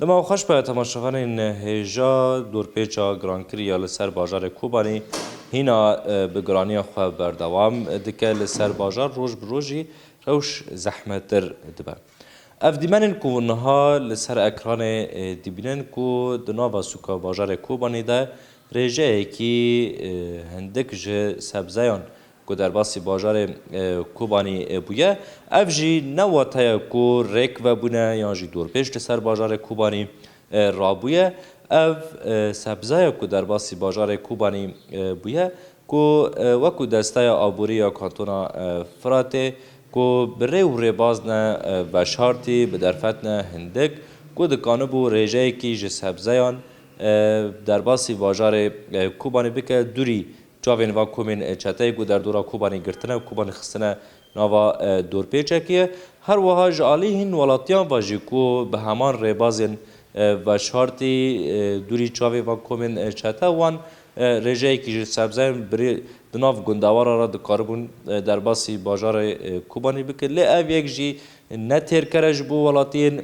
دما خوش به تماشاگران هجا دورپیچا گرانکری لسر باجار کوبانی هینا به گرانی خو بردوام دکه لسر باجار روز بروجی روش زحمتر دبه اف دیمنن کو نها لسر اکران دیبینن کو دناوا سوکا باجار کوبانی ده رژه کی هندک ج سبزیان کو در باسی باجار کوبانی بویه اف جی نواتای کو ریک و بونه یا جی دور پیش لسر باجار کوبانی رابویه اف سبزای کو در باسی باجار کوبانی بویه کو وکو دستای آبوری یا کانتونا فراته کو بره و ربازنه بشارتی به درفتنه هندک کو دکانه بو رژه کی ج سبزیان در باسی باجار کوبانی بکه دوری چاوین و کومین چته گو در دورا کوبانی گرتنه و کوبانی خستنه ناوا دورپیچه که هر وها جالی هین ولاتیان و جیکو به همان ربازین و شارتی دوری چاوی و کومین چته وان رژه کی سبزین بری دناف گندوارا را دکاربون در باسی باجار کوبانی بکه لی او یک جی نتیر کرج بو ولاتین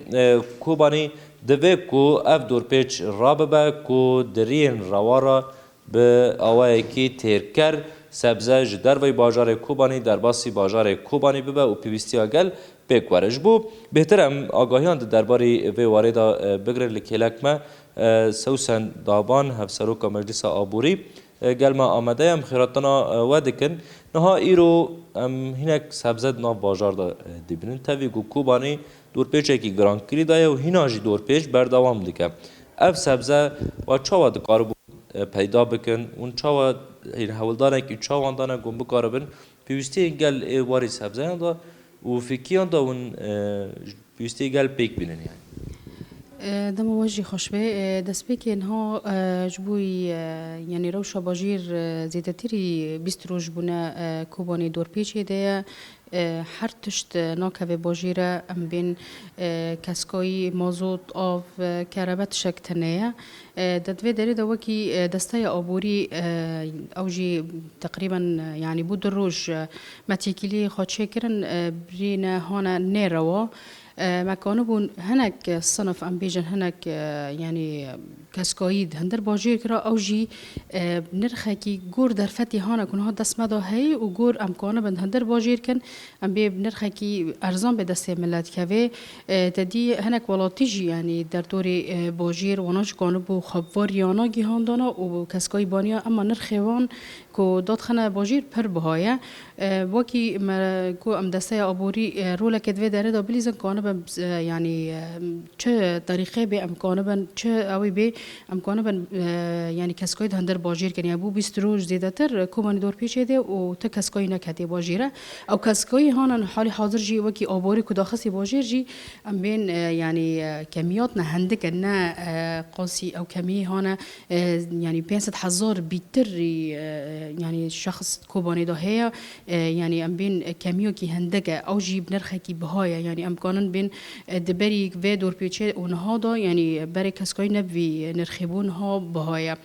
کوبانی دوی کو اف دورپیچ راببه کو درین روارا به آوای کی تیرکر سبزه جدر وی باجار کوبانی در باسی باجار کوبانی ببه و پیوستی آگل بکورش بو بهترم آگاهیان درباره وی واردا بگرن لکیلک ما سوسن دابان هفسروک مجلس آبوری گلما آمده هم خیراتنا ودکن نها ایرو هینک سبزه نا باجار دا دیبینن تاوی گو کوبانی دورپیچه کی گرانکری دایه و هیناجی دورپیچ بردوام دیکه اف سبزه و چاوا دکاربو پیدا بکن اون چاوا این حولدانه که چاوان دانه گم بکاربن پیوستی گل واری سبزه دا و فکیان دا اون پیوستی گل پیک بینن یعنی دم واجی خوش به دست به که اینها جبوی یعنی روشا باجیر زیادتری 20 روز بونه کوبانی دور پیچه ده هر تشت ناکه باجیره ام بین کسکایی مازوت آف کربت شکتنه ددوی داری دوکی دسته آبوری اوجی تقریبا یعنی بود روز متیکلی خودشه کرن برین هانا نیروا مکانو بون هنک صنف ام بیجن هنک یعنی کسکایید هندر باجیر کرا اوجی نرخه کی گور در فتی هانا کنها دست مدا هی و گور امکانه بند هندر باجیر کن ام بی نرخه کی ارزان به دست ملت کوی تدی هنک ولاتیجی یعنی در دوری باجیر وناش کانو بو خبوار یانا گیهاندانا و کسکای بانیا اما نرخوان کو دادخنه باجیر پر بهایه وکی کو ام دسته آبوری روله کدوی داره دا بلیزن کانه بم یعنی چه طریقه به امکانه بن چه اوی به امکانه بن یعنی کسکای هندر باجیر کنی ابو 20 روز زیاده تر کومانی دور پیچه ده و تا کسکای نکتی باجیره او کسکای هانن حالی حاضر جی وکی آبوری کو داخسی باجیر جی ام بین یعنی کمیات نه هندک نه قاسی او کمی هانه یعنی 500,000 بیتر يعني شخص كوباني ده هي يعني ام بين كميو كي هندقه او جيب نرخه كي بهايا يعني ام كانن بين دبري في دور بيتشي ونهادا يعني بري كسكاي نبي نرخبون ها بهايا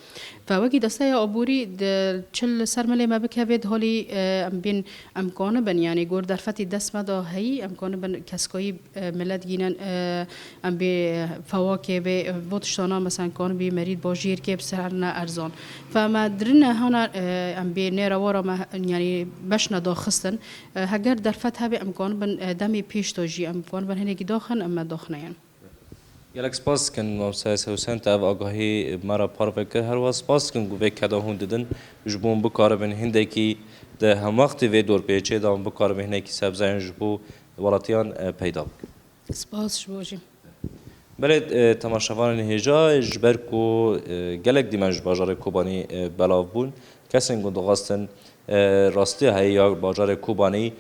فوقي دسته آبوری چل سرمله ما بکوید حالی ام بین امکانه بن یعنی گور در فتی دست مدا هی امکانه بن کسکایی ملت گینن ام بی فواکه به وطشتانا مثلا کان بی مرید باجیر که بسرنا ارزان فما درنا هنا ام بی نیروارا ما یعنی بش نداخستن هگر در فت هبی امکانه بن دمی پیش تاجی امکانه بن هنگی داخن اما داخنین گلک سپاس کن موسای سوسن تا آگاهی مرا پارو که هر واس سپاس کن گوی کدا هون دادن جبون بکار بن هنده کی ده هم وقت وی دور پیچه دام بکار بن هنده کی سبزین جبو ولاتیان پیدا بک. سپاس شباجی. بله تماشاوان هجا جبر کو گلک دیمنج باجار کوبانی بلاو بون کسین گند غاستن راستی هایی یا باجار کوبانی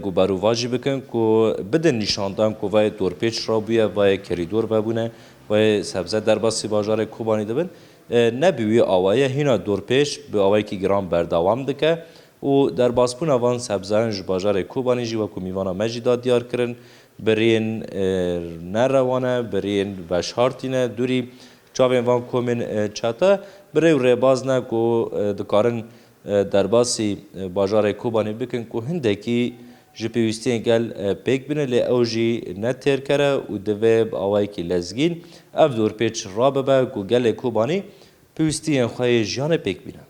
گوبرو واجی بکن کو بدن نشاندن کو وای دورپیچ را بیه وای کریدور ببونه وای سبزه در باسی باجار کوبانی دبن نبیوی آوایه هینا دورپیچ به آوایی که گرام بردوام دکه و در باسپون آوان سبزهنج باجار کوبانی جی و کو میوانا مجیدا دیار کرن برین نروانه برین بشارتینه دوری چاوین وان کومین چاته بری و ربازنه کو دکارن در باسی باجار کوبانی بکن که هندکی ji pêwîstiyên gel pêk bine lê ew jî ne têrkere û divê bi awayekî lezgîn ev dorpêç rabibe ku gelê Kobanî pêwîstiyên xwe yê jiyanê pêk bîne.